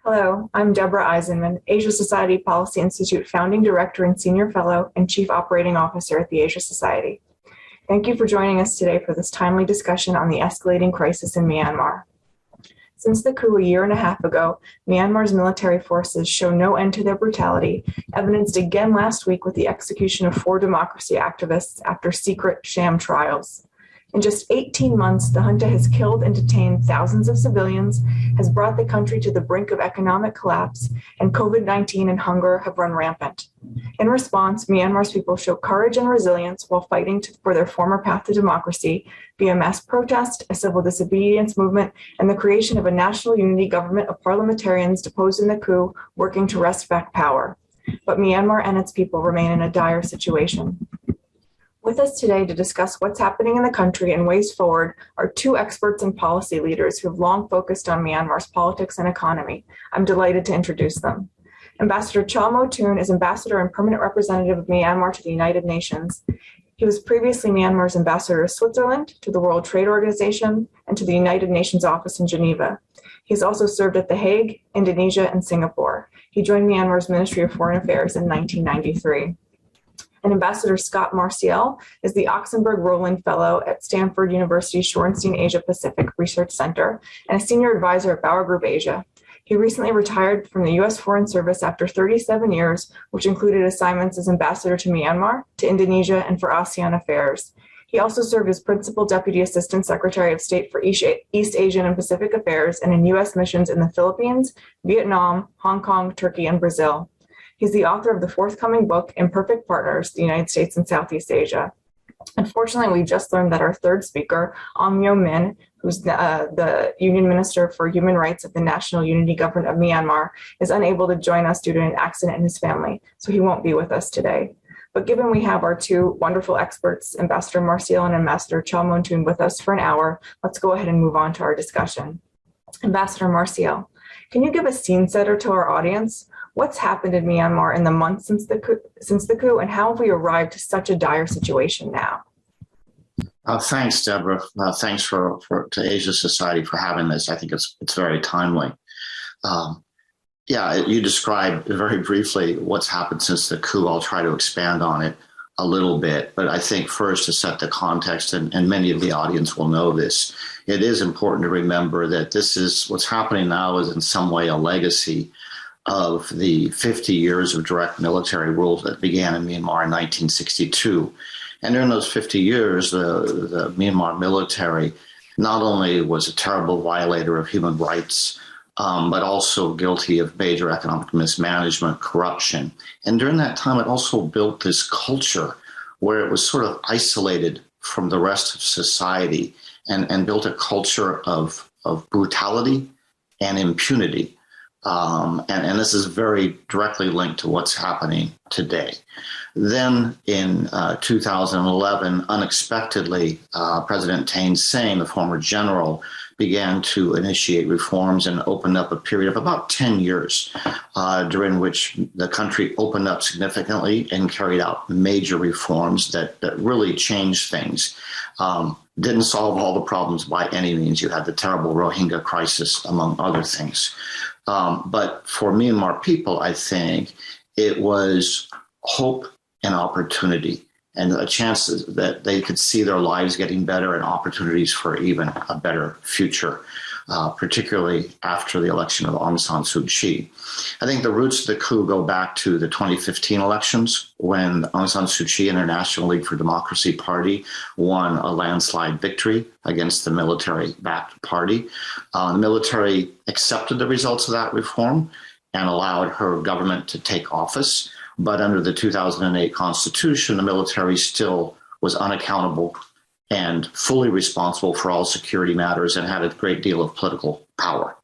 Hello, I'm Debra Eisenman, Asia Society Policy Institute Founding Director and Senior Fellow and Chief Operating Officer at the Asia Society. Thank you for joining us today for this timely discussion on the escalating crisis in Myanmar. Since the coup a year and a half ago, Myanmar's military forces show no end to their brutality, evidenced again last week with the execution of 4 democracy activists after secret sham trials. In just 18 months, the junta has killed and detained thousands of civilians, has brought the country to the brink of economic collapse, and COVID-19 and hunger have run rampant. In response, Myanmar's people show courage and resilience while fighting for their former path to democracy via mass protest, a civil disobedience movement, and the creation of a national unity government of parliamentarians deposed in the coup, working to wrest back power. But Myanmar and its people remain in a dire situation. With us today to discuss what's happening in the country and ways forward are 2 experts and policy leaders who have long focused on Myanmar's politics and economy. I'm delighted to introduce them. Ambassador Kyaw Moe Tun is Ambassador and Permanent Representative of Myanmar to the United Nations. He was previously Myanmar's Ambassador to Switzerland, to the World Trade Organization, and to the United Nations office in Geneva. He has also served at The Hague, Indonesia, and Singapore. He joined Myanmar's Ministry of Foreign Affairs in 1993. And Ambassador Scot Marciel is the Oksenberg-Rohlen Fellow at Stanford University's Shorenstein Asia Pacific Research Center and a Senior Advisor at Bauer Group Asia. He recently retired from the U.S. Foreign Service after 37 years, which included assignments as Ambassador to Myanmar, to Indonesia, and for ASEAN affairs. He also served as Principal Deputy Assistant Secretary of State for East Asian and Pacific Affairs and in U.S. missions in the Philippines, Vietnam, Hong Kong, Turkey, and Brazil. He's the author of the forthcoming book, Imperfect Partners, the United States and Southeast Asia. Unfortunately, we just learned that our third speaker, Aung Myo Min, who's the Union Minister for Human Rights of the National Unity Government of Myanmar, is unable to join us due to an accident in his family, so he won't be with us today. But given we have our 2 wonderful experts, Ambassador Marciel and Ambassador Kyaw Moe Tun, with us for an hour, let's go ahead and move on to our discussion. Ambassador Marciel, can you give a scene setter to our audience? What's happened in Myanmar in the months since the coup, and how have we arrived to such a dire situation now? Thanks, Debra. Thanks to Asia Society for having this. I think it's very timely. You described very briefly what's happened since the coup. I'll try to expand on it a little bit, but I think first to set the context, and many of the audience will know this, it is important to remember that what's happening now is in some way a legacy of the 50 years of direct military rule that began in Myanmar in 1962. And during those 50 years, the Myanmar military not only was a terrible violator of human rights, but also guilty of major economic mismanagement, corruption. And during that time, it also built this culture where it was sort of isolated from the rest of society and built a culture of brutality and impunity. And this is very directly linked to what's happening today. Then in 2011, unexpectedly, President Thein Sein, the former general, began to initiate reforms and opened up a period of about 10 years, during which the country opened up significantly and carried out major reforms that really changed things. Didn't solve all the problems by any means. You had the terrible Rohingya crisis, among other things. But for Myanmar people, I think it was hope and opportunity and a chance that they could see their lives getting better and opportunities for even a better future, particularly after the election of Aung San Suu Kyi. I think the roots of the coup go back to the 2015 elections when Aung San Suu Kyi and her National League for Democracy party won a landslide victory against the military-backed party. The military accepted the results of that reform and allowed her government to take office. But under the 2008 Constitution, the military still was unaccountable and fully responsible for all security matters and had a great deal of political power.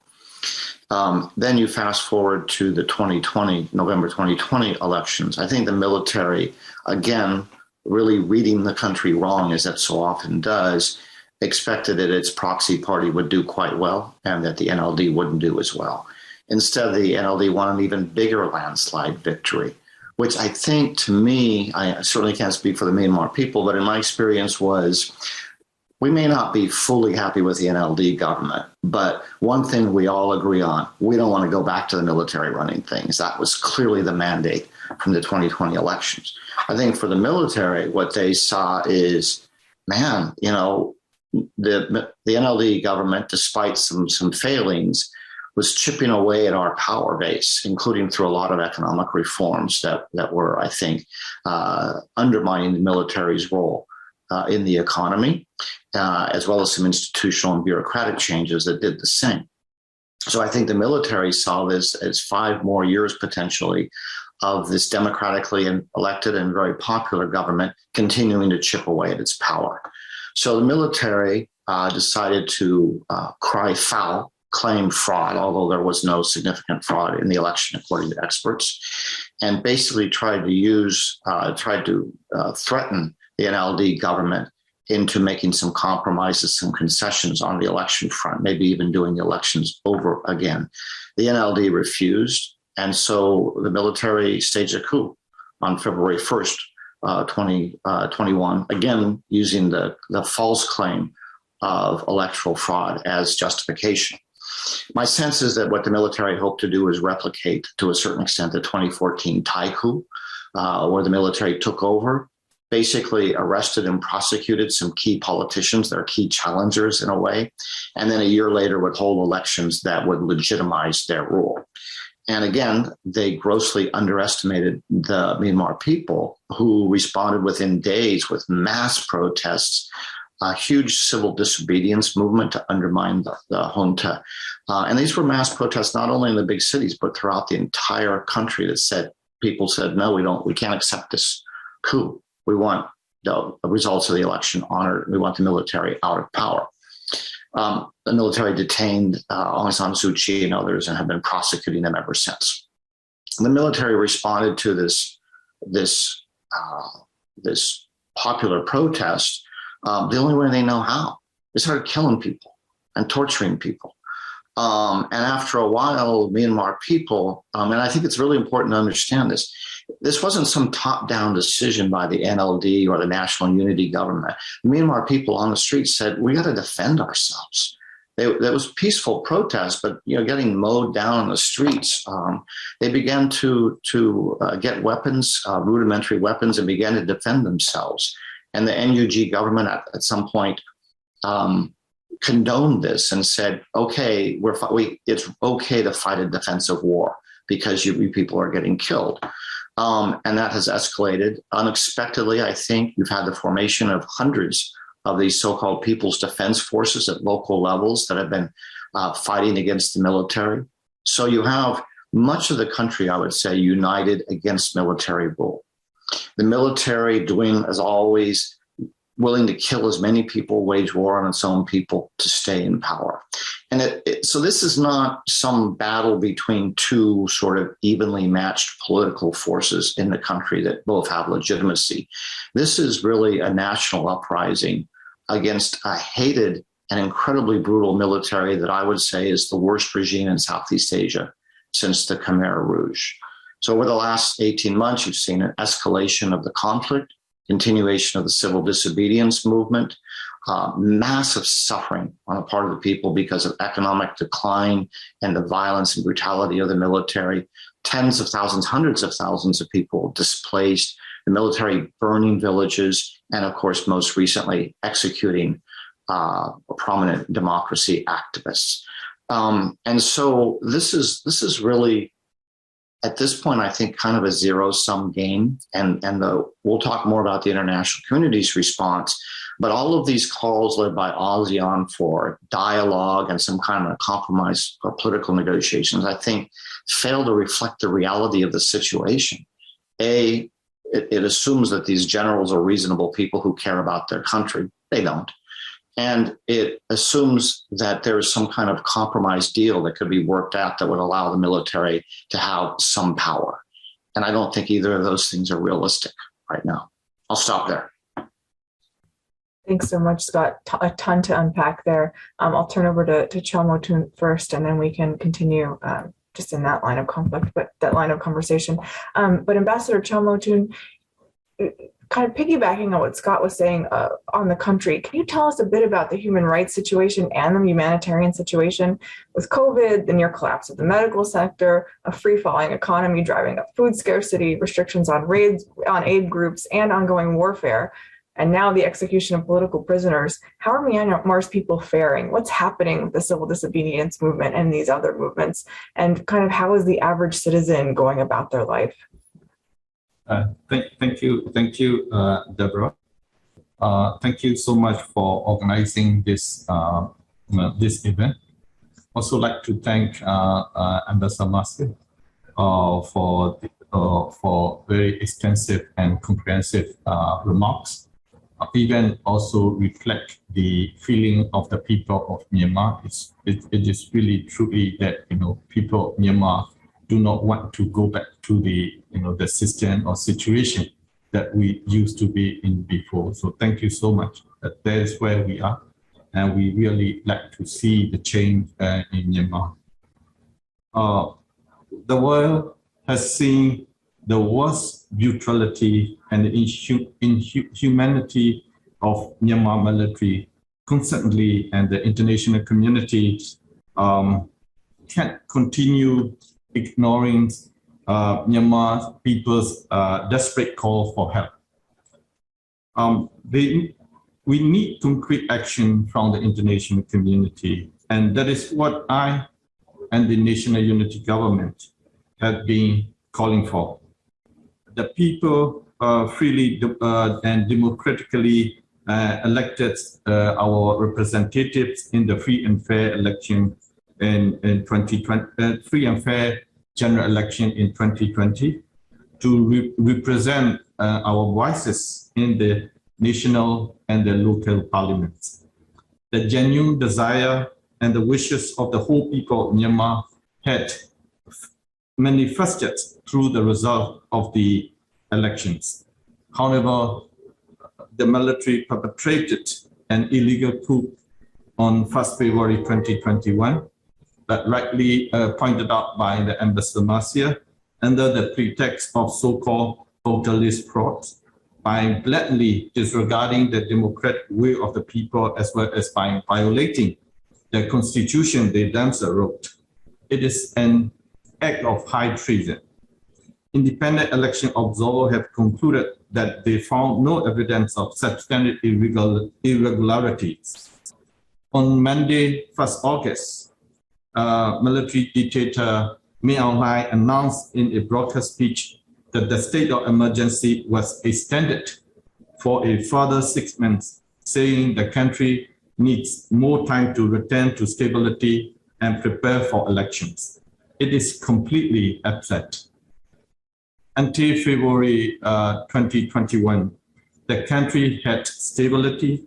Then you fast forward to the November 2020 elections. I think the military, again, really reading the country wrong, as it so often does, expected that its proxy party would do quite well and that the NLD wouldn't do as well. Instead, the NLD won an even bigger landslide victory, which I think, to me, I certainly can't speak for the Myanmar people, but in my experience was we may not be fully happy with the NLD government, but one thing we all agree on, we don't want to go back to the military running things. That was clearly the mandate from the 2020 elections. I think for the military, what they saw is, man, you know, the NLD government, despite some failings, was chipping away at our power base, including through a lot of economic reforms that were, I think, undermining the military's role in the economy, as well as some institutional and bureaucratic changes that did the same. So I think the military saw this as 5 more years potentially of this democratically elected and very popular government continuing to chip away at its power. So the military decided to cry foul, claim fraud, although there was no significant fraud in the election, according to experts, and basically tried to threaten the NLD government into making some compromises, some concessions on the election front, maybe even doing the elections over again. The NLD refused, and so the military staged a coup on February 1st, 2021, again using the false claim of electoral fraud as justification. My sense is that what the military hoped to do is replicate, to a certain extent, the 2014 Thai coup, where the military took over, basically arrested and prosecuted some key politicians, their key challengers in a way, and then a year later would hold elections that would legitimize their rule. And again, they grossly underestimated the Myanmar people, who responded within days with mass protests, a huge civil disobedience movement to undermine the junta. And these were mass protests, not only in the big cities, but throughout the entire country people said, no, we can't accept this coup. We want the results of the election honored. We want the military out of power. The military detained Aung San Suu Kyi and others and have been prosecuting them ever since. The military responded to this popular protest the only way they know how. They started killing people and torturing people. And after a while, Myanmar people, and I think it's really important to understand this wasn't some top-down decision by the NLD or the National Unity Government. Myanmar people on the streets said, we got to defend ourselves. There was peaceful protest, but getting mowed down on the streets. They began to get weapons, rudimentary weapons, and began to defend themselves. And the NUG government at some point condoned this and said, okay, it's okay to fight a defensive war because you people are getting killed. And that has escalated unexpectedly. I think you've had the formation of hundreds of these so-called People's Defense Forces at local levels that have been fighting against the military. So you have much of the country, I would say, united against military rule. The military doing, as always, willing to kill as many people, wage war on its own people to stay in power. And so this is not some battle between two sort of evenly matched political forces in the country that both have legitimacy. This is really a national uprising against a hated and incredibly brutal military that I would say is the worst regime in Southeast Asia since the Khmer Rouge. So over the last 18 months, you've seen an escalation of the conflict, continuation of the civil disobedience movement, massive suffering on the part of the people because of economic decline and the violence and brutality of the military, tens of thousands, hundreds of thousands of people displaced, the military burning villages, and of course, most recently, executing prominent democracy activists. And so this is really, at this point, I think, kind of a zero-sum game. And we'll talk more about the international community's response. But all of these calls led by ASEAN for dialogue and some kind of compromise or political negotiations, I think, fail to reflect the reality of the situation. It assumes that these generals are reasonable people who care about their country. They don't. And it assumes that there's some kind of compromise deal that could be worked out that would allow the military to have some power. And I don't think either of those things are realistic right now. I'll stop there. Thanks so much, Scott. A ton to unpack there. I'll turn over to Kyaw Moe Tun first, and then we can continue just in that line of conflict, but that line of conversation. But Ambassador Kyaw Moe Tun, kind of piggybacking on what Scott was saying on the country, can you tell us a bit about the human rights situation and the humanitarian situation with COVID, the near collapse of the medical sector, a free-falling economy driving up food scarcity, restrictions on raids on aid groups, and ongoing warfare, and now the execution of political prisoners? How are Myanmar's people faring? What's happening with the civil disobedience movement and these other movements? And kind of how is the average citizen going about their life? Thank you, Debra. Thank you so much for organizing this this event. Also, like to thank Ambassador Marciel for very extensive and comprehensive remarks. Even also reflect the feeling of the people of Myanmar. It is really truly that people of Myanmar do not want to go back to the the system or situation that we used to be in before. So thank you so much. That is where we are, and we really like to see the change in Myanmar. The world has seen the worst brutality and inhumanity of Myanmar military constantly, and the international community can't continue ignoring Myanmar people's desperate call for help. We need concrete action from the international community, and that is what I and the National Unity Government have been calling for. The people freely and democratically elected our representatives in the free and fair election in 2020, free and fair general election in 2020, to represent our voices in the national and the local parliaments. The genuine desire and the wishes of the whole people of Myanmar had manifested through the result of the elections. However, the military perpetrated an illegal coup on 1st February 2021, that rightly pointed out by the Ambassador Marciel, under the pretext of so-called totalist frauds, by blatantly disregarding the democratic will of the people, as well as by violating the constitution they themselves wrote. It is an act of high treason. Independent election observers have concluded that they found no evidence of substantive irregularities. On Monday, 1st August, military dictator Min Aung Hlaing announced in a broadcast speech that the state of emergency was extended for a further 6 months, saying the country needs more time to return to stability and prepare for elections. It is completely absurd. Until February 2021, the country had stability.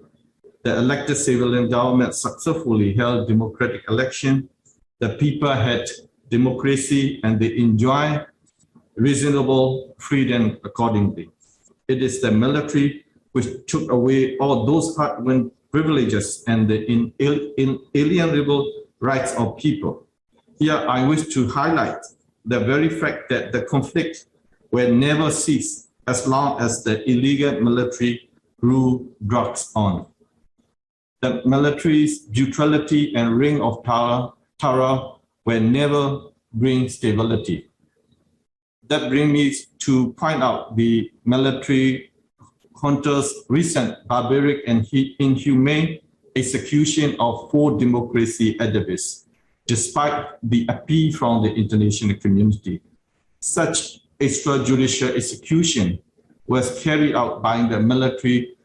The elected civilian government successfully held democratic election. The people had democracy and they enjoy reasonable freedom accordingly. It is the military which took away all those hard-won privileges and the inalienable rights of people. Here, I wish to highlight the very fact that the conflict will never cease as long as the illegal military rule drags on. The military's brutality and reign of terror will never bring stability. That brings me to point out the military junta's recent barbaric and inhumane execution of 4 democracy activists, despite the appeal from the international community. Such extrajudicial execution was carried out by the military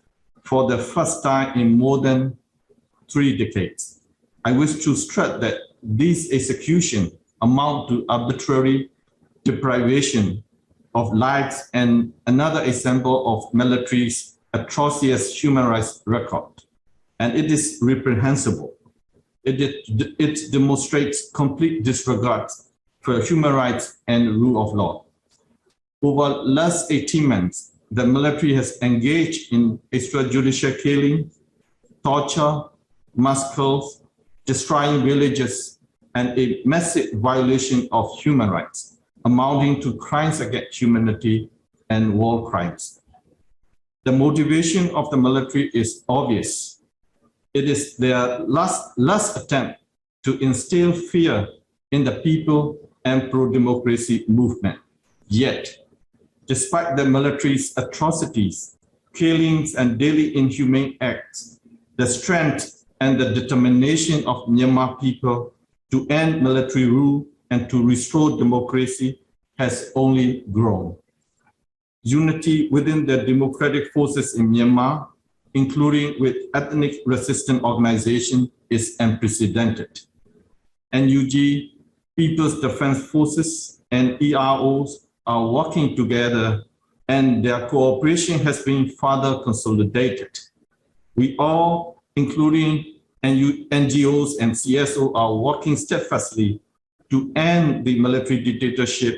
for the first time in more than 3 decades. I wish to stress that these executions amount to arbitrary deprivation of lives and another example of military's atrocious human rights record. And it is reprehensible. It demonstrates complete disregard for human rights and rule of law. Over the last 18 months, the military has engaged in extrajudicial killing, torture, massacres, destroying villages, and a massive violation of human rights, amounting to crimes against humanity and war crimes. The motivation of the military is obvious. It is their last attempt to instill fear in the people and pro-democracy movement. Yet, despite the military's atrocities, killings, and daily inhumane acts, the strength and the determination of Myanmar people to end military rule and to restore democracy has only grown. Unity within the democratic forces in Myanmar, including with ethnic resistance organizations, is unprecedented. NUG, People's Defense Forces, and EROs are working together, and their cooperation has been further consolidated. We all, including NGOs and CSO, are working steadfastly to end the military dictatorship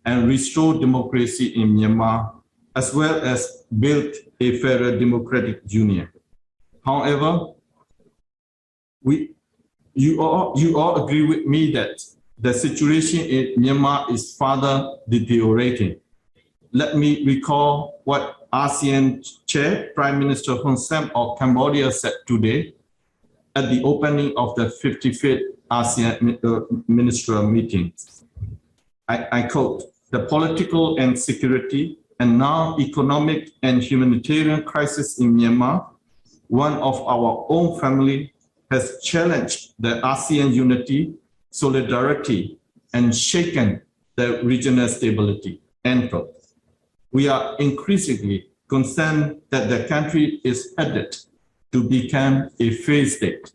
and restore democracy in Myanmar, as well as build a fairer democratic union. However, you all agree with me that the situation in Myanmar is further deteriorating. Let me recall what ASEAN Chair, Prime Minister Hun Sen of Cambodia said today at the opening of the 55th ASEAN ministerial meeting. I quote, "The political and security and now economic and humanitarian crisis in Myanmar, one of our own family, has challenged the ASEAN unity, solidarity, and shaken the regional stability." End quote. We are increasingly concerned that the country is headed to become a failed state.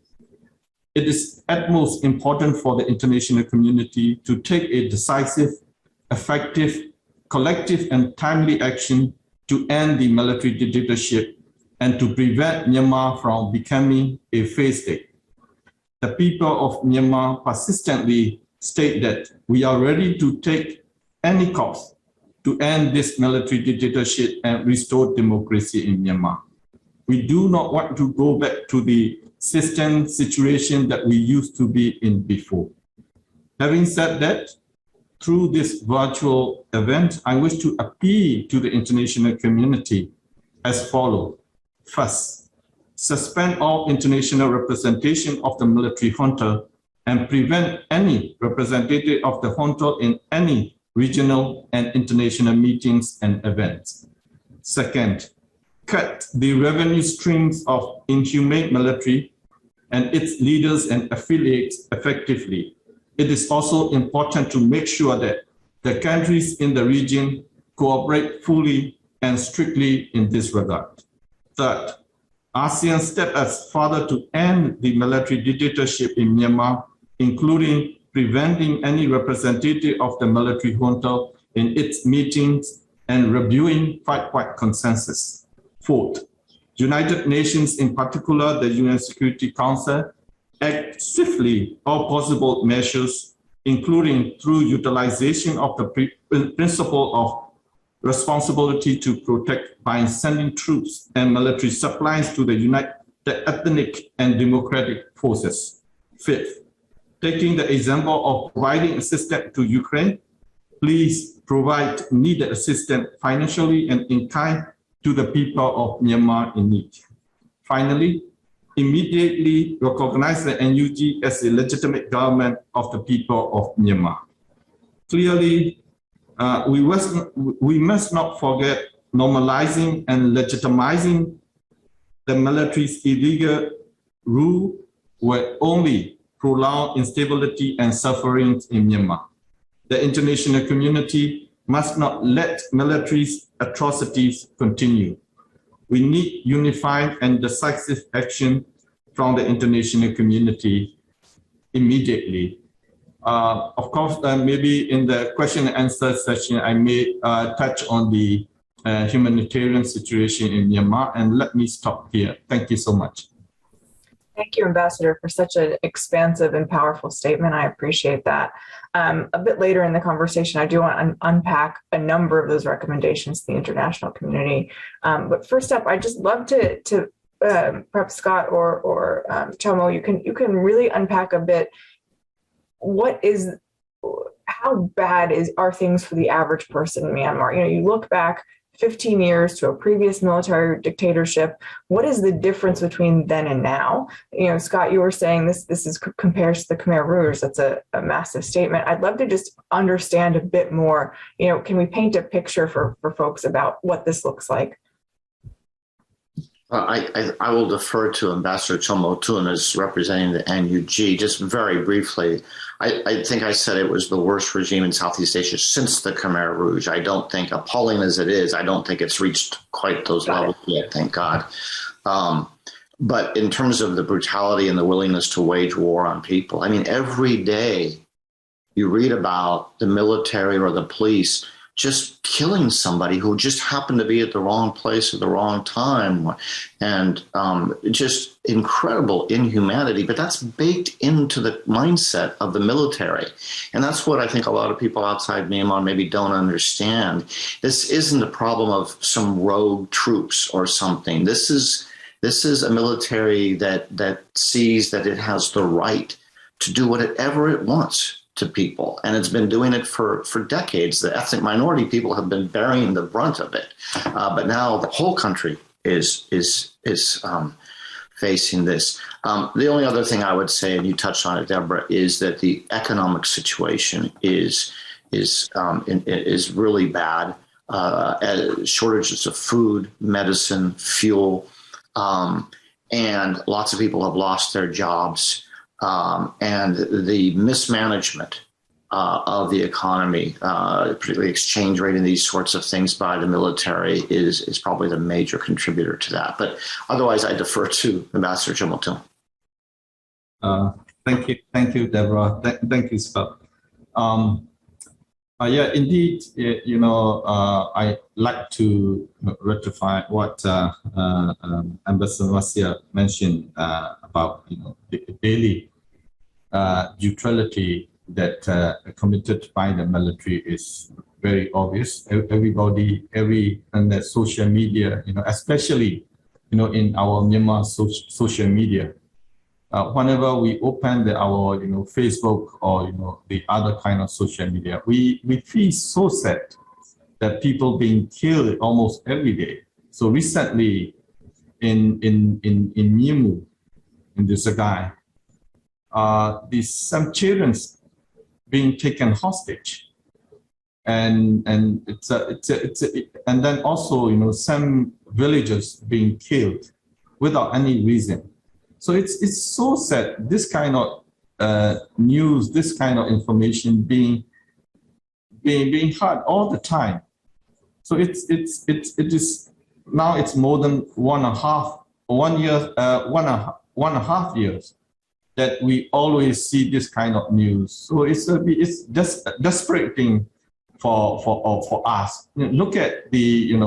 It is utmost important for the international community to take a decisive, effective, collective, and timely action to end the military dictatorship and to prevent Myanmar from becoming a failed state. The people of Myanmar persistently state that we are ready to take any cost to end this military dictatorship and restore democracy in Myanmar. We do not want to go back to the system situation that we used to be in before. Having said that, through this virtual event, I wish to appeal to the international community as follows. First, suspend all international representation of the military junta and prevent any representative of the junta in any regional and international meetings and events. Second, cut the revenue streams of inhumane military and its leaders and affiliates effectively. It is also important to make sure that the countries in the region cooperate fully and strictly in this regard. Third, ASEAN steps us further to end the military dictatorship in Myanmar, including preventing any representative of the military junta in its meetings and reviewing five-point consensus. Fourth, United Nations, in particular the UN Security Council, act swiftly all possible measures, including through utilization of the principle of responsibility to protect by sending troops and military supplies to the ethnic and democratic forces. Fifth, taking the example of providing assistance to Ukraine, please provide needed assistance financially and in kind to the people of Myanmar in need. Finally, immediately recognize the NUG as a legitimate government of the people of Myanmar. Clearly, we must not forget normalizing and legitimizing the military's illegal rule will only prolong instability and suffering in Myanmar. The international community must not let military's atrocities continue. We need unified and decisive action from the international community immediately. Of course, maybe in the question and answer session, I may touch on the humanitarian situation in Myanmar, and let me stop here. Thank you so much. Thank you, Ambassador, for such an expansive and powerful statement. I appreciate that. A bit later in the conversation, I do want to unpack a number of those recommendations to the international community. But first up, I'd just love to perhaps Scott or Kyaw Moe, you can really unpack a bit. How bad are things for the average person in Myanmar? You know, you look back 15 years to a previous military dictatorship. What is the difference between then and now? Scott, you were saying this compares to the Khmer Rouge. That's a massive statement. I'd love to just understand a bit more. Can we paint a picture for folks about what this looks like? I will defer to Ambassador Kyaw Moe Tun as representing the NUG. Just very briefly, I think I said it was the worst regime in Southeast Asia since the Khmer Rouge. I don't think, appalling as it is, I don't think it's reached quite those levels yet, thank God. But in terms of the brutality and the willingness to wage war on people, I mean, every day you read about the military or the police just killing somebody who just happened to be at the wrong place at the wrong time, and just incredible inhumanity. But that's baked into the mindset of the military. And that's what I think a lot of people outside Myanmar maybe don't understand. This isn't a problem of some rogue troops or something. This is a military that sees that it has the right to do whatever it wants to people, and it's been doing it for decades. The ethnic minority people have been bearing the brunt of it, but now the whole country is facing this. The only other thing I would say, and you touched on it, Debra, is that the economic situation is really bad. Shortages of food, medicine, fuel, and lots of people have lost their jobs. And the mismanagement of the economy, particularly exchange rate and these sorts of things by the military is probably the major contributor to that. But otherwise, I defer to Ambassador Kyaw Moe Tun. Thank you, Debra. Thank you, Scott. Yeah, indeed, I like to rectify what Ambassador Marciel mentioned about the daily neutrality that committed by the military is very obvious. Everybody, on the social media, especially in our Myanmar social media. Whenever we open our Facebook or the other kind of social media, we feel so sad that people being killed almost every day. So recently in Myanmar, in the Sagai, some children being taken hostage, and and then also some villagers being killed without any reason. So it's so sad. This kind of news, this kind of information being heard all the time. So it is now it's more than 1.5 years that we always see this kind of news. So it's just a desperate thing for us. Look at the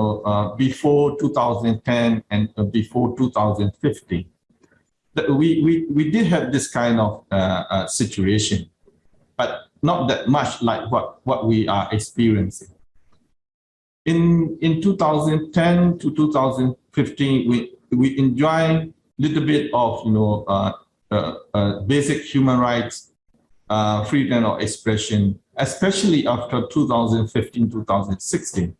before 2010 and before 2015. We did have this kind of situation, but not that much like what we are experiencing. In 2010 to 2015, we enjoy little bit of basic human rights, freedom of expression, especially after 2015-2016.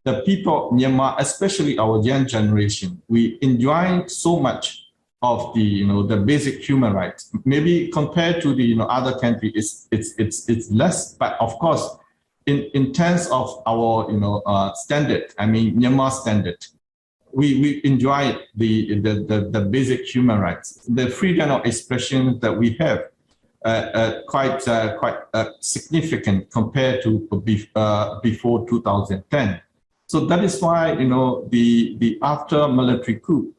The people of Myanmar, especially our young generation, we enjoy so much of the the basic human rights. Maybe compared to the other countries, it's less, but of course, in terms of our standard, I mean Myanmar standard, we enjoy the basic human rights, the freedom of expression that we have, quite significant compared to before 2010. So that is why the after military coup,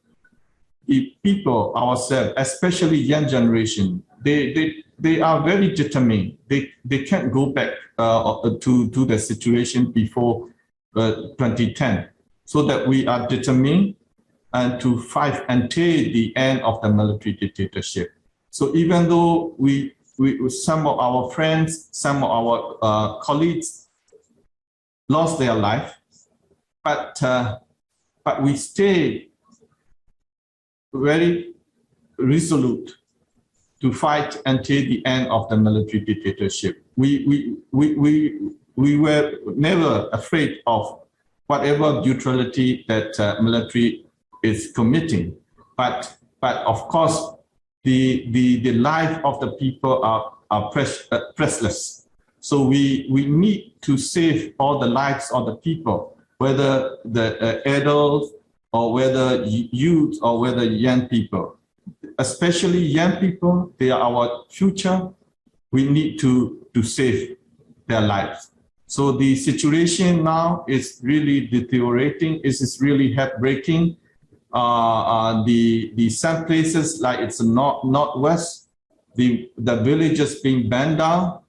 the people ourselves, especially young generation, they are very determined. They can't go back to the situation before 2010. So that we are determined and to fight until the end of the military dictatorship. So even though we some of our friends, some of our colleagues lost their life, but we stay very resolute to fight until the end of the military dictatorship. We were never afraid of whatever brutality that military is committing. But of course, the life of the people are priceless. So we need to save all the lives of the people, whether the adults or whether youth or whether young people. Especially young people, they are our future. We need to save their lives. So the situation now is really deteriorating. It is really heartbreaking. Some places like it's northwest, the villages being burned down.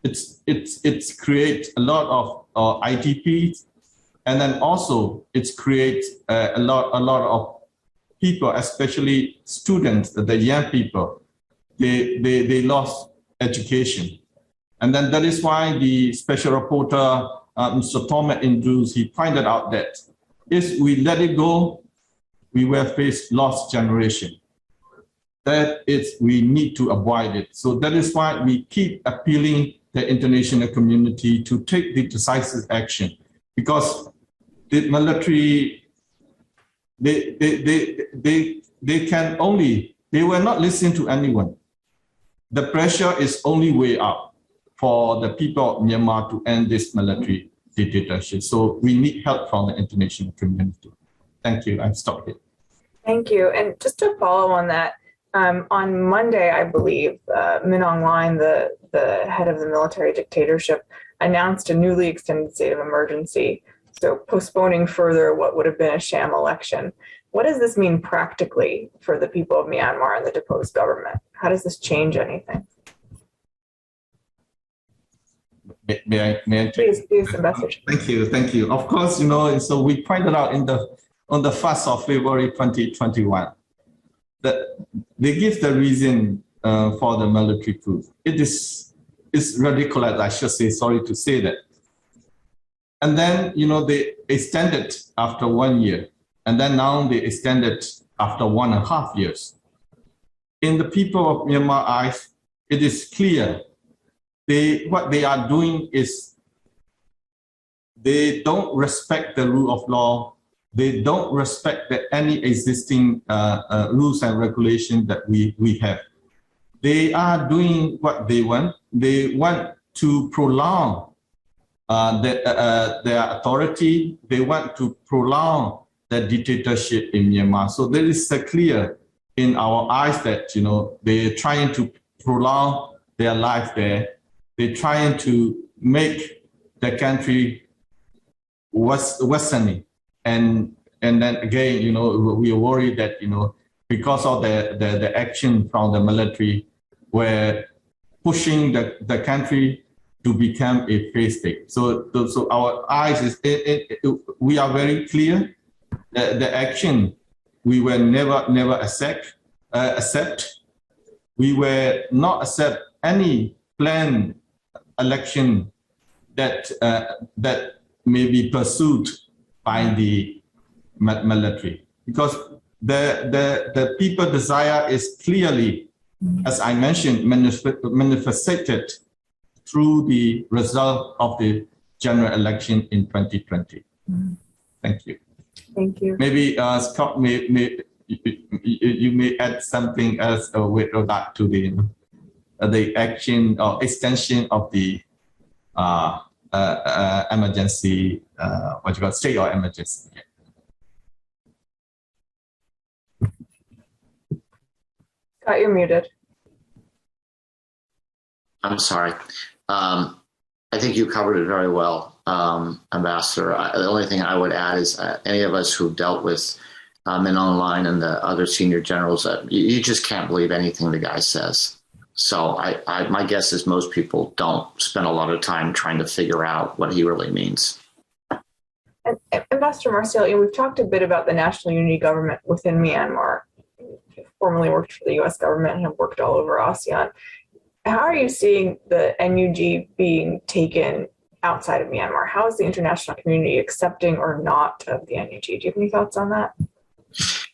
It's create a lot of IDPs, and then also it's create a lot of people, especially students, the young people. They lost education, and then that is why the special reporter Mr. Thomas Andrews, he pointed out that if we let it go, we will face lost generation. That is, we need to avoid it. So that is why we keep appealing the international community to take the decisive action, because the military, they will not listen to anyone. The pressure is only way up for the people of Myanmar to end this military dictatorship. So we need help from the international community. Thank you. I'm stopped here. Thank you. And just to follow on that, on Monday, I believe, Min Aung Hlaing, the head of the military dictatorship, announced a newly extended state of emergency, so postponing further what would have been a sham election. What does this mean practically for the people of Myanmar and the deposed government? How does this change anything? May I Please, the message. Thank you. Of course, so we pointed out on the 1st of February 2021 that they give the reason for the military coup. It's ridiculous, I should say, sorry to say that. And then, they extended after 1 year. And then now they extended after 1.5 years. In the people of Myanmar eyes, it is clear what they are doing is they don't respect the rule of law. They don't respect any existing rules and regulations that we have. They are doing what they want. They want to prolong their authority. They want to prolong the dictatorship in Myanmar. So there is clear in our eyes that they're trying to prolong their life there. They're trying to make the country worsening. And then again, we are worried that because of the action from the military, we're pushing the country to become a failed state. So our eyes is we are very clear that the action we will never accept. We will not accept any planned election that may be pursued by the military, because the people desire is clearly, as I mentioned, manifested through the result of the general election in 2020. Thank you. Thank you. Maybe Scott, you may add something else with regard to the action or extension of the emergency, state or emergency. Scott, you're muted. I'm sorry. I think you covered it very well, Ambassador. The only thing I would add is any of us who've dealt with Min Aung Hlaing and the other senior generals, you just can't believe anything the guy says. So my guess is most people don't spend a lot of time trying to figure out what he really means. And Ambassador Marciel, we've talked a bit about the National Unity Government within Myanmar. You formerly worked for the U.S. government and have worked all over ASEAN. How are you seeing the NUG being taken outside of Myanmar? How is the international community accepting or not of the NUG? Do you have any thoughts on that?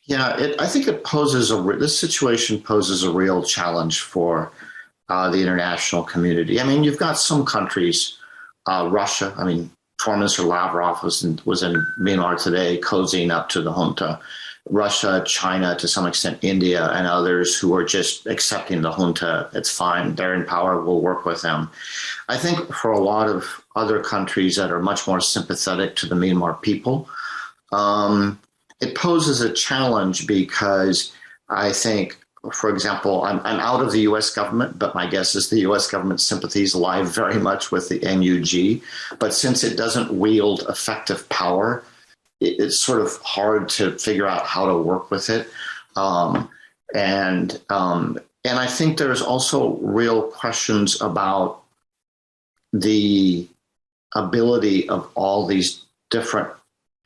Yeah, I think it poses this situation poses a real challenge for the international community. I mean, you've got some countries, Russia. I mean, Foreign Minister Lavrov was in Myanmar today, cozying up to the junta. Russia, China, to some extent India, and others who are just accepting the junta. It's fine. They're in power. We'll work with them. I think for a lot of other countries that are much more sympathetic to the Myanmar people, it poses a challenge because I think, for example, I'm out of the U.S. government, but my guess is the U.S. government's sympathies lie very much with the NUG. But since it doesn't wield effective power, it's sort of hard to figure out how to work with it. And I think there's also real questions about the ability of all these different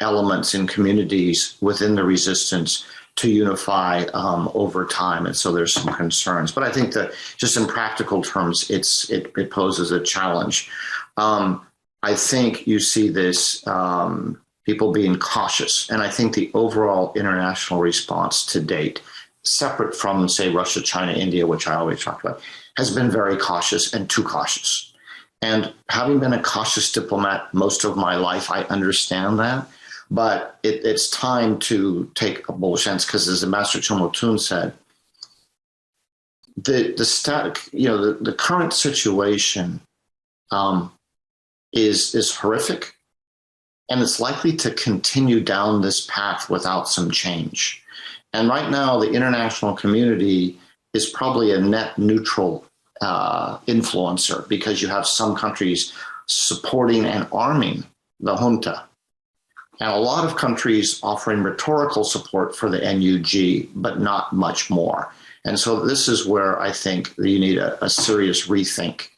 elements and communities within the resistance to unify over time. And so there's some concerns. But I think that just in practical terms, it poses a challenge. I think you see this people being cautious. And I think the overall international response to date, separate from, say, Russia, China, India, which I always talk about, has been very cautious and too cautious. And having been a cautious diplomat most of my life, I understand that. But it's time to take a bold chance, because as Ambassador Kyaw Moe Tun said, the current situation is horrific. And it's likely to continue down this path without some change. And right now, the international community is probably a net neutral influencer, because you have some countries supporting and arming the junta, and a lot of countries offering rhetorical support for the NUG, but not much more. And so this is where I think you need a serious rethink,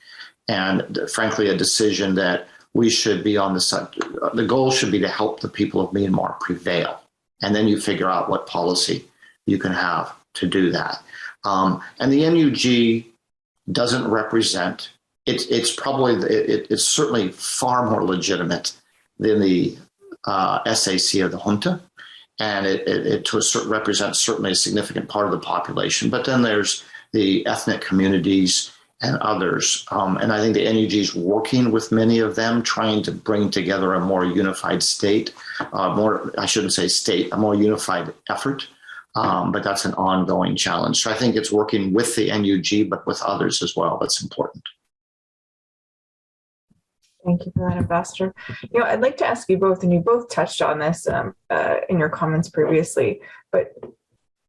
and frankly, a decision that we should be on the side. The goal should be to help the people of Myanmar prevail. And then you figure out what policy you can have to do that. And the NUG doesn't represent, it's certainly far more legitimate than the SAC of the junta. And it to a certain represents certainly a significant part of the population. But then there's the ethnic communities and others. And I think the NUG is working with many of them, trying to bring together a more unified state, a more unified effort. But that's an ongoing challenge. So I think it's working with the NUG, but with others as well. That's important. Thank you for that, Ambassador. I'd like to ask you both, and you both touched on this in your comments previously, but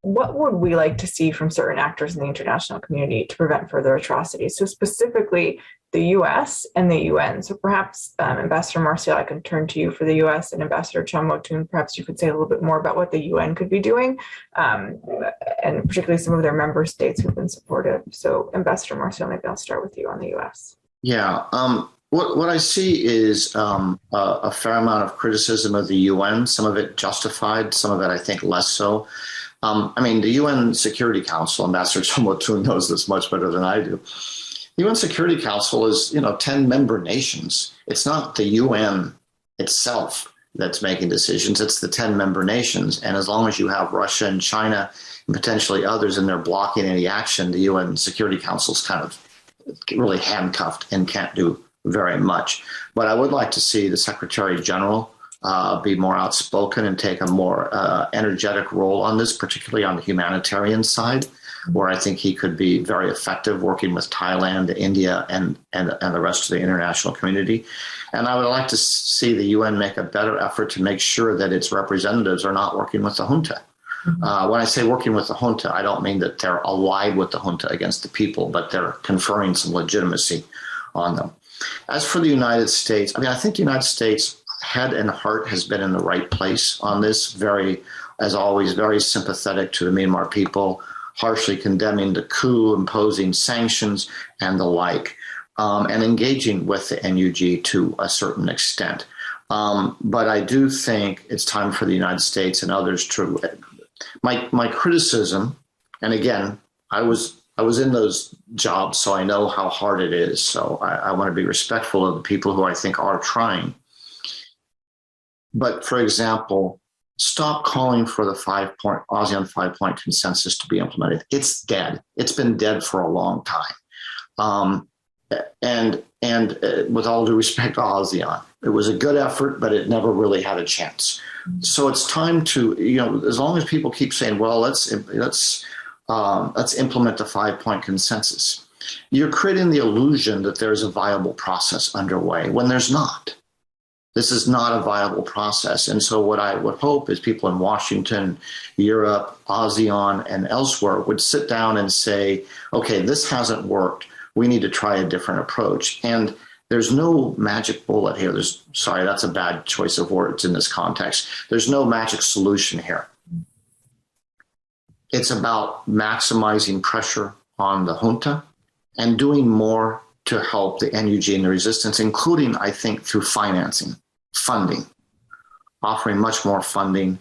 what would we like to see from certain actors in the international community to prevent further atrocities? So specifically the US and the UN. So perhaps Ambassador Marciel, I can turn to you for the US, and Ambassador Kyaw Moe Tun, perhaps you could say a little bit more about what the UN could be doing, and particularly some of their member states who've been supportive. So Ambassador Marciel, maybe I'll start with you on the US. Yeah. What I see is a fair amount of criticism of the UN, some of it justified, some of it I think less so. The UN Security Council, Ambassador Kyaw Moe Tun knows this much better than I do. The UN Security Council is, 10 member nations. It's not the UN itself that's making decisions. It's the 10 member nations. And as long as you have Russia and China and potentially others, and they're blocking any action, the UN Security Council is kind of really handcuffed and can't do very much. But I would like to see the Secretary General be more outspoken and take a more energetic role on this, particularly on the humanitarian side, where I think he could be very effective working with Thailand, India, and the rest of the international community. And I would like to see the UN make a better effort to make sure that its representatives are not working with the junta. When I say working with the junta, I don't mean that they're allied with the junta against the people, but they're conferring some legitimacy on them. As for the United States, I think the United States head and heart has been in the right place on this, as always, very sympathetic to the Myanmar people, harshly condemning the coup, imposing sanctions and the like, and engaging with the NUG to a certain extent. But I do think it's time for the United States and others to, my criticism, and again, I was in those jobs, so I know how hard it is. So I want to be respectful of the people who I think are trying. But for example, stop calling for the ASEAN 5-point consensus to be implemented. It's dead. It's been dead for a long time. with all due respect to ASEAN, it was a good effort, but it never really had a chance. So it's time to, as long as people keep saying, well, let's implement the 5-point consensus, you're creating the illusion that there's a viable process underway when there's not. This is not a viable process. And so what I would hope is people in Washington, Europe, ASEAN, and elsewhere would sit down and say, okay, this hasn't worked. We need to try a different approach. And there's no magic bullet here. Sorry, that's a bad choice of words in this context. There's no magic solution here. It's about maximizing pressure on the junta and doing more to help the NUG and the resistance, including, I think, through funding, offering much more funding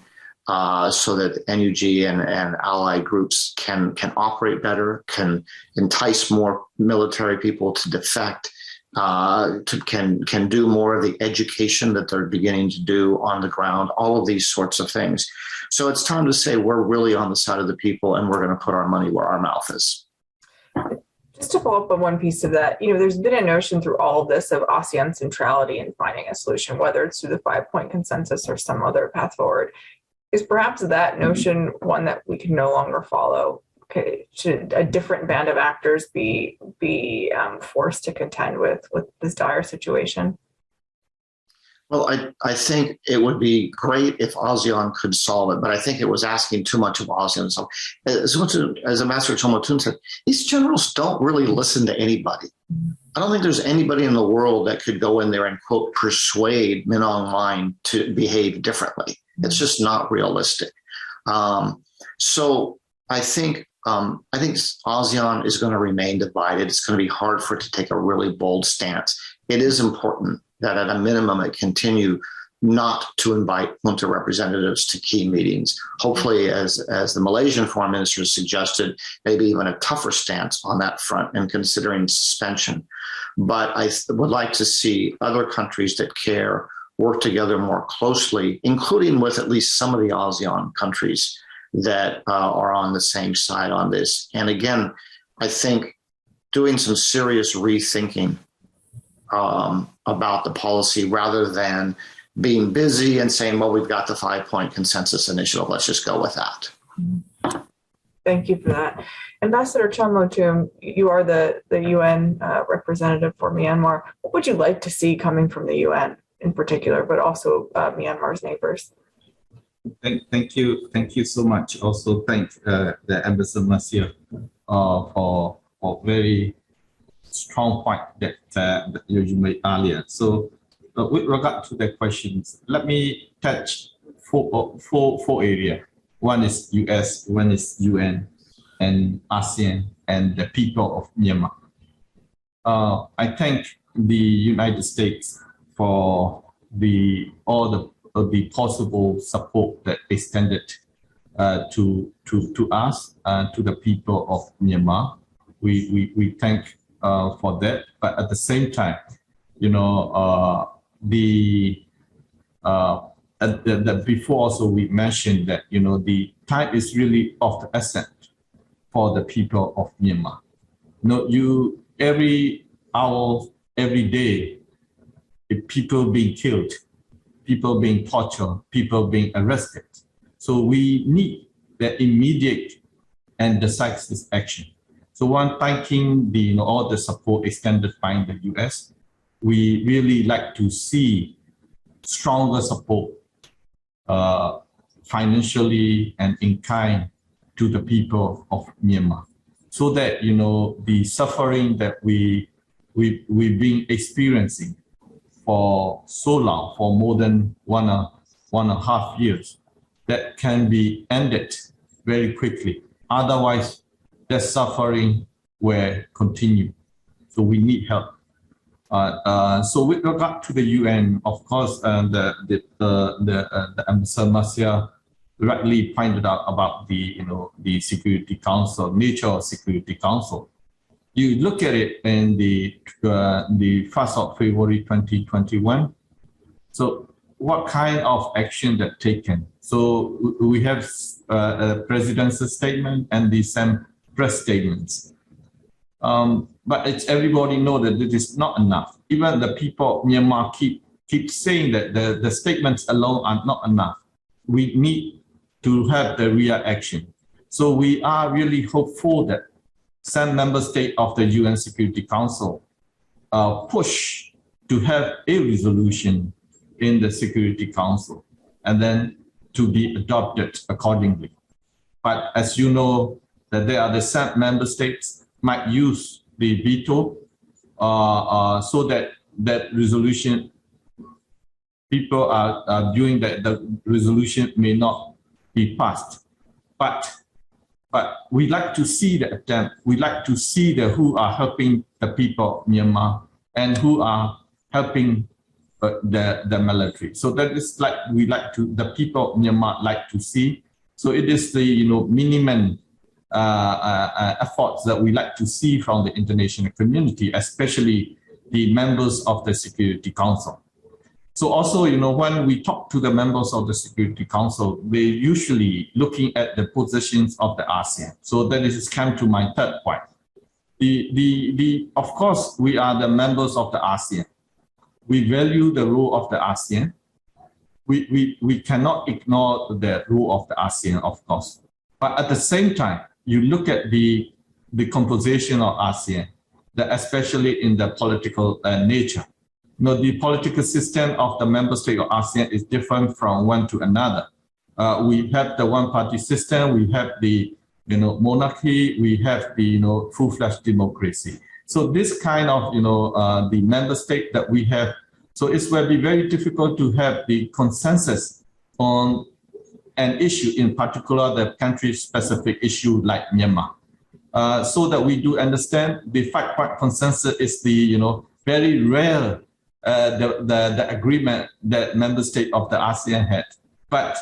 so that NUG and ally groups can operate better, can entice more military people to defect, can do more of the education that they're beginning to do on the ground, all of these sorts of things. So it's time to say we're really on the side of the people and we're going to put our money where our mouth is. Just to follow up on one piece of that, there's been a notion through all of this of ASEAN centrality in finding a solution, whether it's through the 5-point consensus or some other path forward. Is perhaps that notion one that we can no longer follow? Okay, should a different band of actors be forced to contend with this dire situation? Well, I think it would be great if ASEAN could solve it, but I think it was asking too much of ASEAN. So, as Ambassador Kyaw Moe Tun said, these generals don't really listen to anybody. I don't think there's anybody in the world that could go in there and, quote, persuade Min Aung Hlaing to behave differently. It's just not realistic. So I think ASEAN is going to remain divided. It's going to be hard for it to take a really bold stance. It is important that at a minimum it continue not to invite junta representatives to key meetings. Hopefully, as the Malaysian foreign minister suggested, maybe even a tougher stance on that front and considering suspension. But I would like to see other countries that care work together more closely, including with at least some of the ASEAN countries that are on the same side on this. And again, I think doing some serious rethinking about the policy rather than being busy and saying, well, we've got the 5-point consensus initiative, let's just go with that. Thank you for that. Ambassador Kyaw Moe Tun, you are the UN representative for Myanmar. What would you like to see coming from the UN in particular, but also Myanmar's neighbors? Thank you so much. Also thank the Ambassador Marciel for very strong point that you made earlier. So with regard to the questions, let me touch four areas. One is US, one is UN, and ASEAN, and the people of Myanmar. I thank the United States for all the possible support that extended to us and to the people of Myanmar. We thank for that, but at the same time, before also we mentioned that the time is really of the essence for the people of Myanmar. Every hour, every day, people being killed, people being tortured, people being arrested. So we need the immediate and decisive action. So one, thanking all the support extended by the US, we really like to see stronger support financially and in kind to the people of Myanmar, so that the suffering that we've been experiencing for so long, for more than one and a half years, that can be ended very quickly. Otherwise, the suffering will continue. So we need help. So with regard to the UN, of course, the Ambassador Marciel rightly pointed out about the Security Council, nature of Security Council. You look at it in the 1st of February 2021. So what kind of action that taken? So we have a president's statement and the same press statements. But it's everybody know that it is not enough. Even the people of Myanmar keep saying that the statements alone are not enough. We need to have the real action. So we are really hopeful that some member states of the UN Security Council push to have a resolution in the Security Council and then to be adopted accordingly. But as you know, that there are some member states might use the veto so that resolution, people are doing that the resolution may not be passed. But we like to see the attempt. We like to see who are helping the people of Myanmar and who are helping the military. So that is like the people of Myanmar like to see. So it is the minimum efforts that we like to see from the international community, especially the members of the Security Council. So also, when we talk to the members of the Security Council, they usually looking at the positions of the ASEAN. So that is come to my third point. Of course, we are the members of the ASEAN. We value the role of the ASEAN. We cannot ignore the role of the ASEAN, of course. But at the same time, you look at the composition of ASEAN, especially in the political nature. The political system of the member state of ASEAN is different from one to another. We have the one-party system, we have the monarchy, we have the full-fledged democracy. So this kind of the member state that we have, so it will be very difficult to have the consensus on an issue, in particular the country-specific issue like Myanmar. So that we do understand the five-point consensus is the very rare the agreement that member state of the ASEAN had. But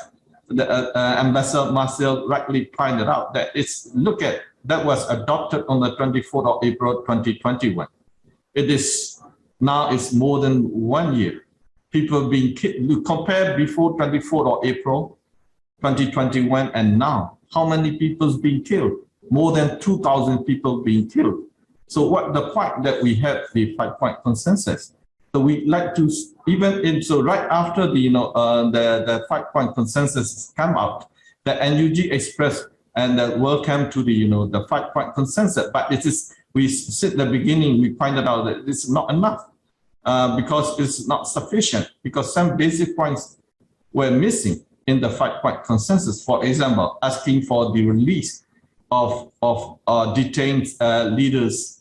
the Ambassador Marciel rightly pointed out that that was adopted on the 24th of April 2021. It is now it's more than 1 year. People being killed. Compare before 24th of April 2021 and now, how many people being killed? More than 2,000 people being killed. So what the point that we have the five-point consensus. So we like to right after the five-point consensus come out, the NUG expressed and welcome to the five-point consensus. But we said at the beginning, we pointed out that it's not enough because it's not sufficient because some basic points were missing in the five-point consensus. For example, asking for the release of detained leaders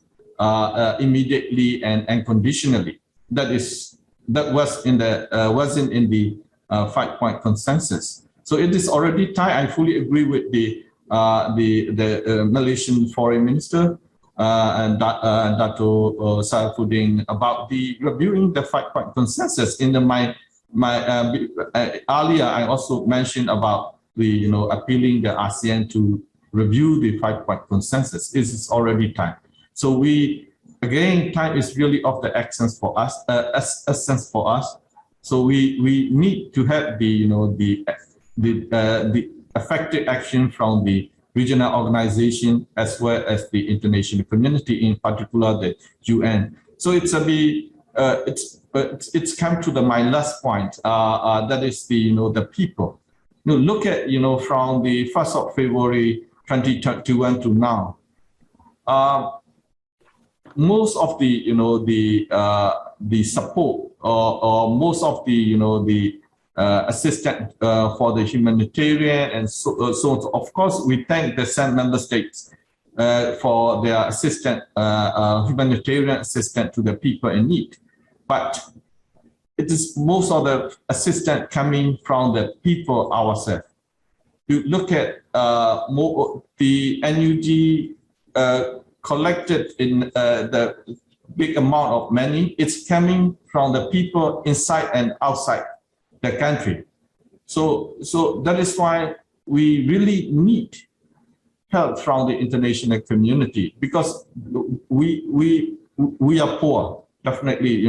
immediately and unconditionally. That wasn't in the five-point consensus. So it is already time. I fully agree with the Malaysian Foreign Minister and Dato Saifuddin about the reviewing the five-point consensus. In my earlier, I also mentioned about the appealing the ASEAN to review the five-point consensus. It is already time. So again, time is really of the essence for us. So we need to have the effective action from the regional organization as well as the international community, in particular the UN. So it's come to my last point. That is the people. Look at from the 1st of February 2021 to now. Most of the support or most of the assistance for the humanitarian and so on. Of course, we thank the same member states for their humanitarian assistance to the people in need. But it is most of the assistance coming from the people ourselves. You look at the NUG collected in the big amount of money, it's coming from the people inside and outside the country. So that is why we really need help from the international community because we are poor, definitely.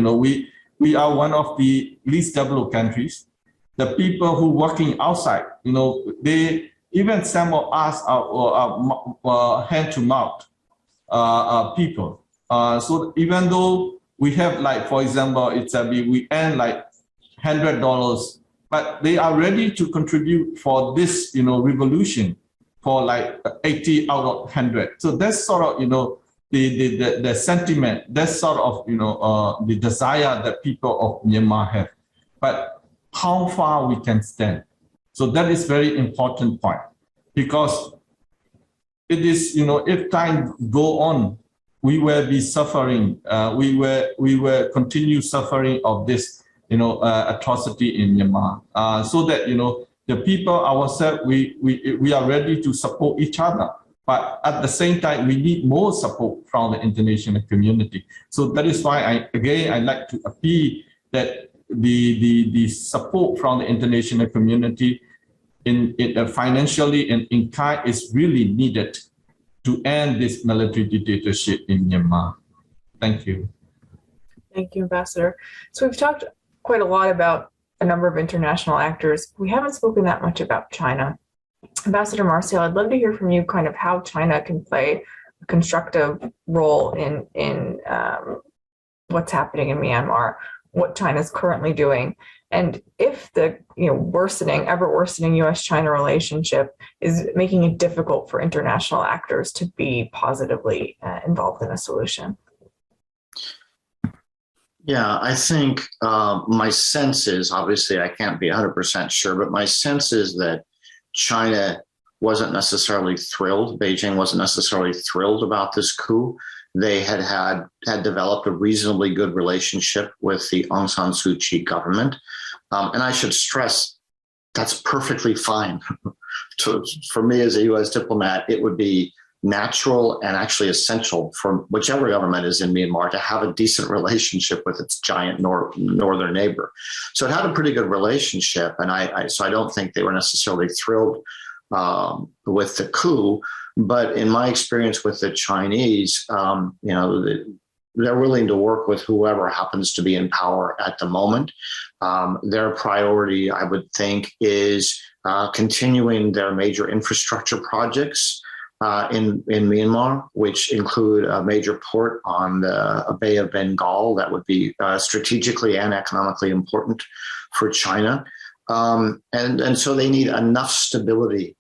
We are one of the least developed countries. The people who working outside, even some of us are hand to mouth. people. So even though we have, like, for example, we earn like $100, but they are ready to contribute for this, revolution for like 80 out of 100. So that's sort of, the sentiment, that's sort of, the desire that people of Myanmar have. But how far we can stand. So that is very important point, because it is, if time go on, we will be suffering. We will continue suffering of this, atrocity in Myanmar. So that, the people ourselves, we are ready to support each other. But at the same time, we need more support from the international community. So that is why I like to appeal that the support from the international community in financially and in kind is really needed to end this military dictatorship in Myanmar. Thank you. Thank you, Ambassador. So we've talked quite a lot about a number of international actors. We haven't spoken that much about China. Ambassador Marciel, I'd love to hear from you kind of how China can play a constructive role in what's happening in Myanmar, what China's currently doing, and if the ever worsening U.S.-China relationship is making it difficult for international actors to be positively involved in a solution. Yeah, I think my sense is, obviously I can't be 100% sure, but my sense is that China wasn't necessarily thrilled. Beijing wasn't necessarily thrilled about this coup. They had developed a reasonably good relationship with the Aung San Suu Kyi government. And I should stress, that's perfectly fine. For me as a U.S. diplomat, it would be natural and actually essential for whichever government is in Myanmar to have a decent relationship with its giant northern neighbor. So it had a pretty good relationship, and so I don't think they were necessarily thrilled with the coup. But in my experience with the Chinese, they're willing to work with whoever happens to be in power at the moment. Their priority, I would think, is continuing their major infrastructure projects in Myanmar, which include a major port on the Bay of Bengal that would be strategically and economically important for China. And so they need enough stability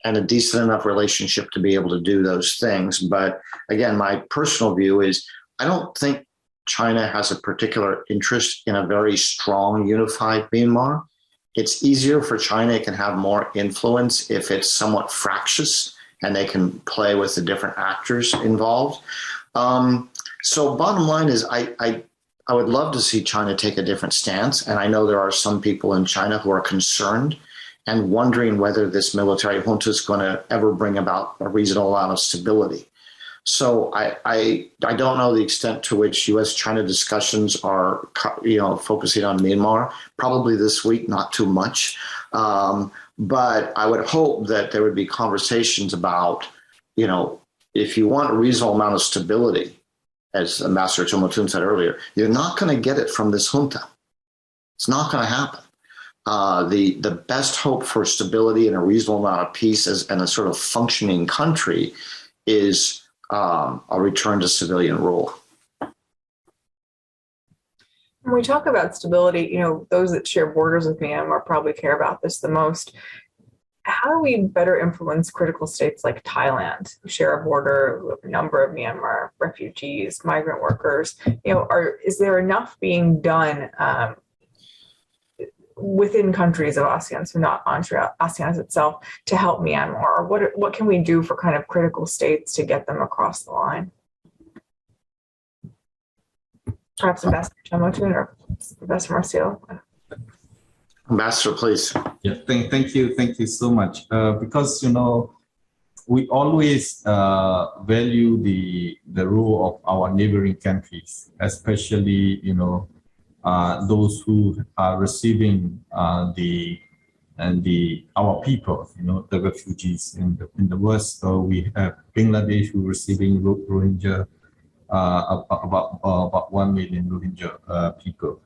and a decent enough relationship to be able to do those things. But again, my personal view is I don't think China has a particular interest in a very strong, unified Myanmar. It's easier for China, it can have more influence if it's somewhat fractious and they can play with the different actors involved. So bottom line is I would love to see China take a different stance. And I know there are some people in China who are concerned and wondering whether this military junta is going to ever bring about a reasonable amount of stability. So I don't know the extent to which U.S.-China discussions are, focusing on Myanmar. Probably this week, not too much. But I would hope that there would be conversations about, if you want a reasonable amount of stability, as Ambassador Kyaw Moe Tun said earlier, you're not going to get it from this junta. It's not going to happen. The best hope for stability and a reasonable amount of peace and a sort of functioning country is a return to civilian rule. When we talk about stability, those that share borders with Myanmar probably care about this the most. How do we better influence critical states like Thailand, who share a border with a number of Myanmar refugees, migrant workers? Is there enough being done within countries of ASEAN, so not ASEAN itself, to help Myanmar? Or what can we do for kind of critical states to get them across the line? Perhaps Ambassador Kyaw Moe Tun or Ambassador Marciel. Ambassador, please. Yeah, thank you so much. Because we always value the role of our neighboring countries, especially those who are receiving our people, the refugees in the West. So we have Bangladesh who are receiving Rohingya. About 1 million Rohingya people.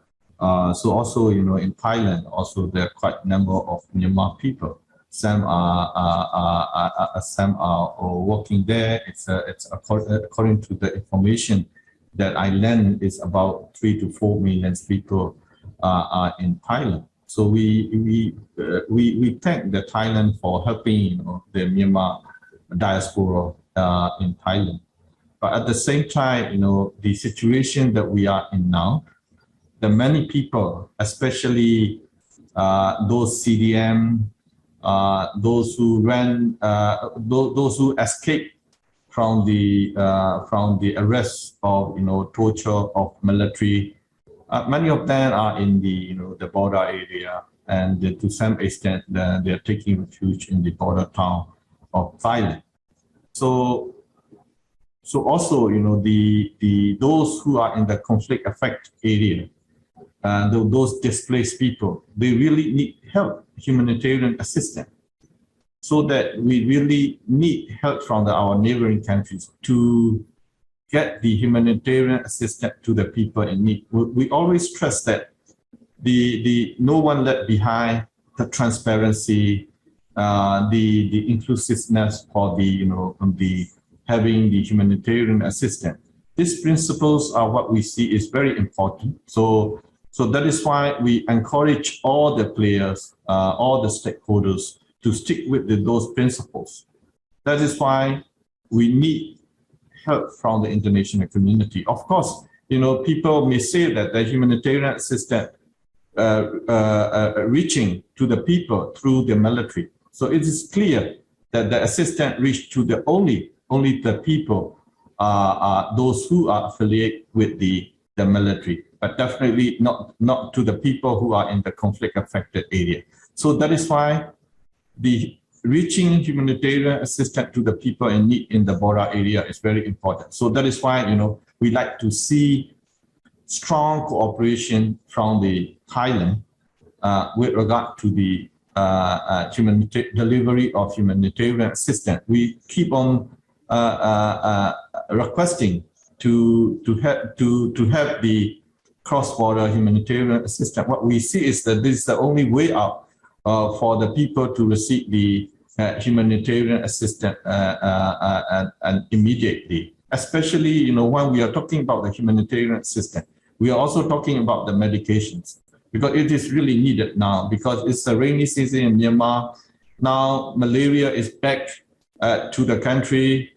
So also, in Thailand, also there are quite a number of Myanmar people. some are working there. It's according to the information that I learned, is about 3 to 4 million people are in Thailand. So we thank the Thailand for helping the Myanmar diaspora in Thailand. But at the same time, the situation that we are in now, the many people, especially those CDM, those who ran, those who escaped from the arrest of torture of military, many of them are in the the border area, and to some extent they are taking refuge in the border town of Thailand. So also those who are in the conflict affected area, those displaced people, they really need help, humanitarian assistance. So that we really need help from our neighboring countries to get the humanitarian assistance to the people in need. We always stress that the no one left behind, the transparency, the inclusiveness for the having the humanitarian assistance. These principles are what we see is very important. So that is why we encourage all the players, all the stakeholders to stick with those principles. That is why we need help from the international community. Of course, people may say that the humanitarian assistance reaching to the people through the military. So it is clear that the assistance reached to the only the people, those who are affiliated with the military, but definitely not to the people who are in the conflict affected area. So that is why the reaching humanitarian assistance to the people in need in the border area is very important. So that is why we like to see strong cooperation from the Thailand with regard to the delivery of humanitarian assistance. We keep on requesting to have the cross-border humanitarian assistance. What we see is that this is the only way out for the people to receive the humanitarian assistance and immediately. Especially, when we are talking about the humanitarian assistance, we are also talking about the medications, because it is really needed now, because it's a rainy season in Myanmar. Now malaria is back to the country.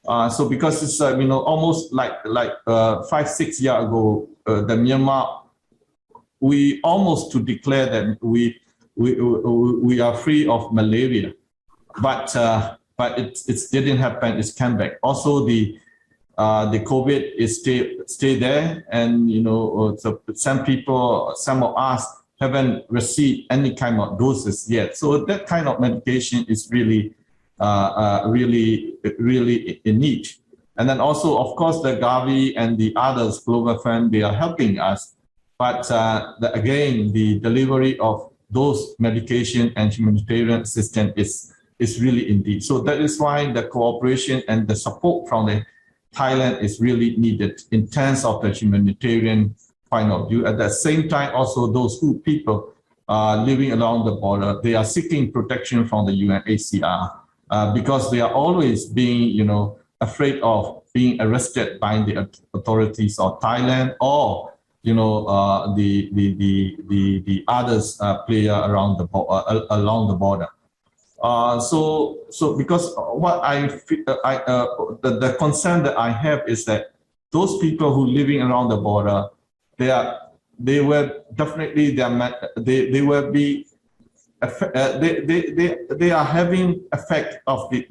So because it's almost like 5-6 years ago, the Myanmar, we almost to declare that we are free of malaria, but it didn't happen. It's come back. Also the COVID is stay there, and so some of us haven't received any kind of doses yet. So that kind of medication is really in need. And then also, of course, the Gavi and the others, Global Fund, they are helping us. But again, the delivery of those medication and humanitarian assistance is really indeed. So that is why the cooperation and the support from the Thailand is really needed in terms of the humanitarian point of view. At the same time, also those people living along the border, they are seeking protection from the UN ASEAN because they are always being, afraid of being arrested by the authorities of Thailand or the others player around along the border. So because what the concern that I have is that those people who living around the border, they will definitely they will be they are having effect of the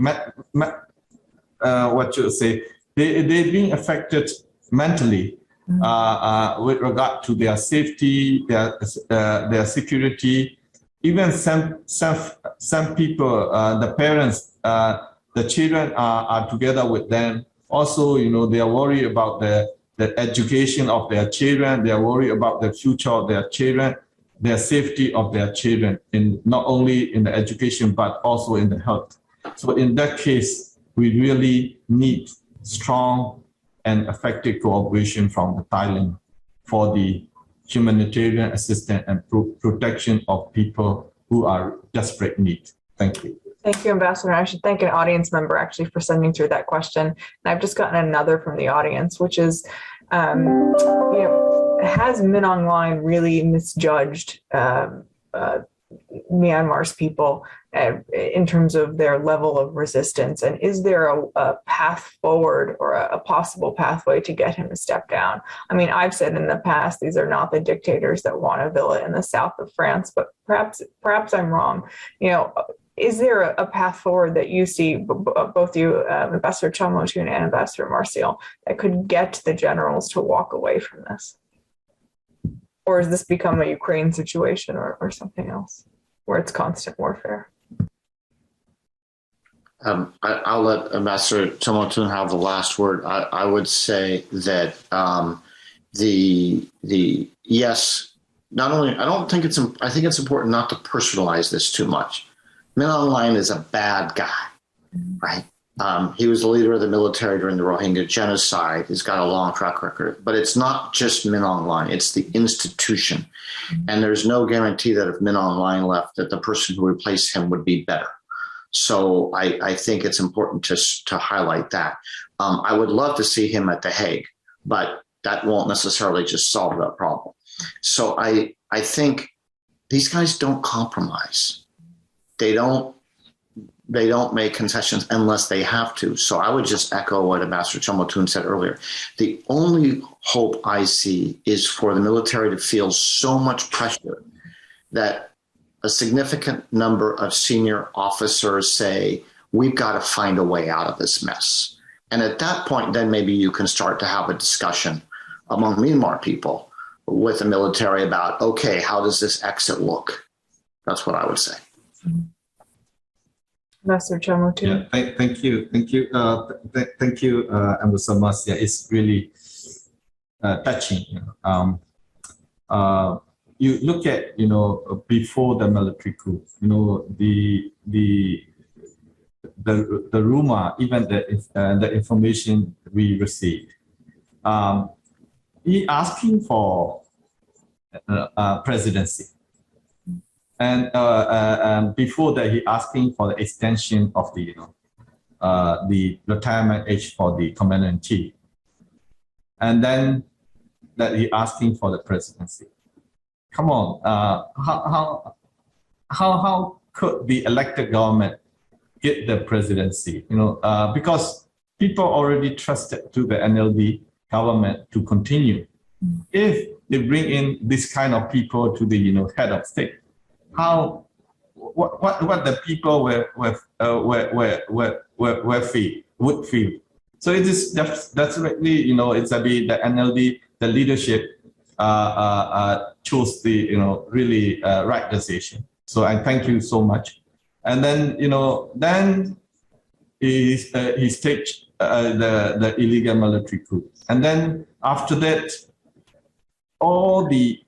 what you say, they're being affected mentally with regard to their safety, their security. Even some people, the parents, the children are together with them. Also, they are worried about the education of their children. They are worried about the future of their children, their safety of their children, not only in the education, but also in the health. So in that case, we really need strong and effective cooperation from the Thailand for the humanitarian assistance and protection of people who are desperate need. Thank you. Thank you, Ambassador. And I should thank an audience member actually for sending through that question. And I've just gotten another from the audience, which is, has Min Aung Hlaing really misjudged Myanmar's people in terms of their level of resistance? And is there a path forward or a possible pathway to get him to step down? I mean, I've said in the past, these are not the dictators that want a villa in the south of France, but perhaps I'm wrong. Is there a path forward that you see, both you, Ambassador Kyaw Moe Tun and Ambassador Marciel, that could get the generals to walk away from this? Or has this become a Ukraine situation or something else where it's constant warfare? I'll let Ambassador Kyaw Moe Tun have the last word. I would say that yes, not only, I think it's important not to personalize this too much. Min Aung Hlaing is a bad guy, right? He was the leader of the military during the Rohingya genocide. He's got a long track record, but it's not just Min Aung Hlaing, it's the institution. And there's no guarantee that if Min Aung Hlaing left, that the person who replaced him would be better. So I think it's important to highlight that. I would love to see him at The Hague, but that won't necessarily just solve that problem. So I think these guys don't compromise. They don't make concessions unless they have to. So I would just echo what Ambassador Kyaw Moe Tun said earlier. The only hope I see is for the military to feel so much pressure that a significant number of senior officers say, we've got to find a way out of this mess. And at that point, then maybe you can start to have a discussion among Myanmar people with the military about, okay, how does this exit look? That's what I would say. Ambassador Kyaw Moe Tun. Yeah, thank you, Ambassador Marciel. It's really touching. You look at, before the military coup, the rumor, even the information we received, he asking for presidency. And before that, he asking for the extension of the retirement age for the commander-in-chief, and then that he asking for the presidency. Come on, how could the elected government get the presidency? Because people already trusted to the NLD government to continue. If they bring in this kind of people to the head of state, what the people would feel. So it is definitely, it's a bit the NLD, the leadership chose the really right decision. So I thank you so much. And then then he staged the illegal military coup, and then after that, all the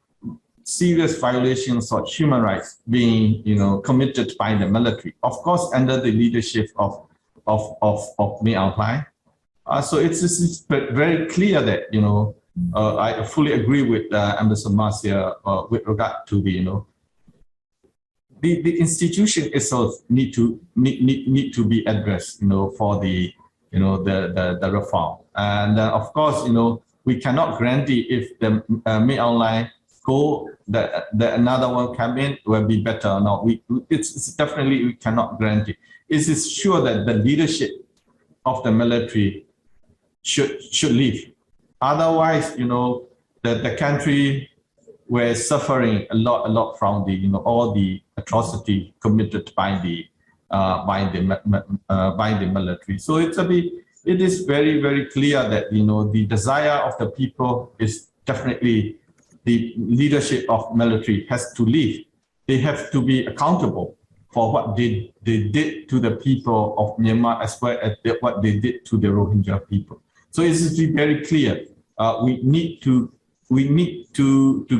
serious violations of human rights being, committed by the military, of course, under the leadership of Min Aung Hlaing. So it's very clear that, I fully agree with Ambassador Marciel with regard to the institution itself need to be addressed, for the the reform. And of course, we cannot guarantee if the Min Aung Hlaing go, that another one come in will be better or not. It's definitely, we cannot guarantee. It is sure that the leadership of the military should leave. Otherwise, the country were suffering a lot from the all the atrocity committed by the military. So it is very clear that the desire of the people is definitely the leadership of military has to leave. They have to be accountable for what they did to the people of Myanmar, as well as what they did to the Rohingya people. So it is very clear. We need to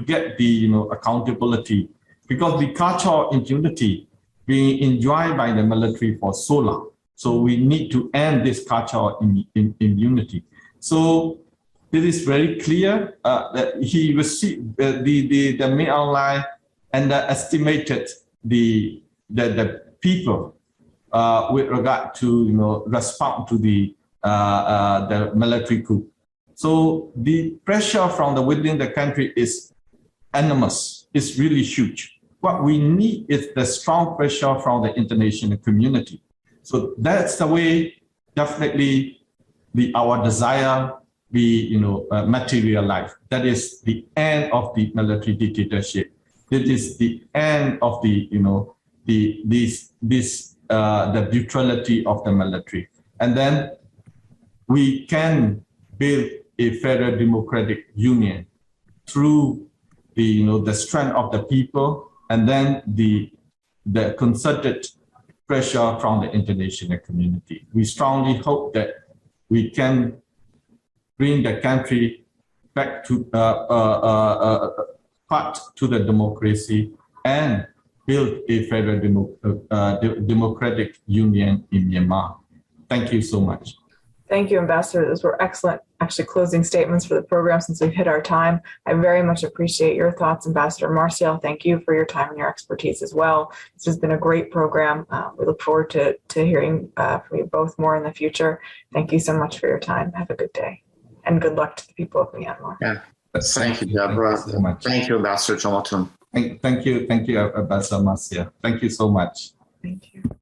get the accountability, because the culture of impunity being enjoyed by the military for so long. So we need to end this culture of impunity. So it is very clear that he received the Min Aung Hlaing underestimated the people with regard to respond to the military coup. So the pressure from within the country is enormous. It's really huge. What we need is the strong pressure from the international community. So that's the way definitely our desire be materialized. That is the end of the military dictatorship. It is the end of the neutrality of the military. And then we can build a federal democratic union through the strength of the people, and then the concerted pressure from the international community. We strongly hope that we can bring the country back to path to the democracy and build a federal democratic union in Myanmar. Thank you so much. Thank you, Ambassador. Those were excellent, actually, closing statements for the program since we've hit our time. I very much appreciate your thoughts, Ambassador Marciel. Thank you for your time and your expertise as well. This has been a great program. We look forward to hearing from you both more in the future. Thank you so much for your time. Have a good day. And good luck to the people of Myanmar. Yeah. Thank you, Debra. Thank you so much. Thank you, Ambassador Kyaw Moe Tun. Thank you, Ambassador Marciel. Thank you so much. Thank you.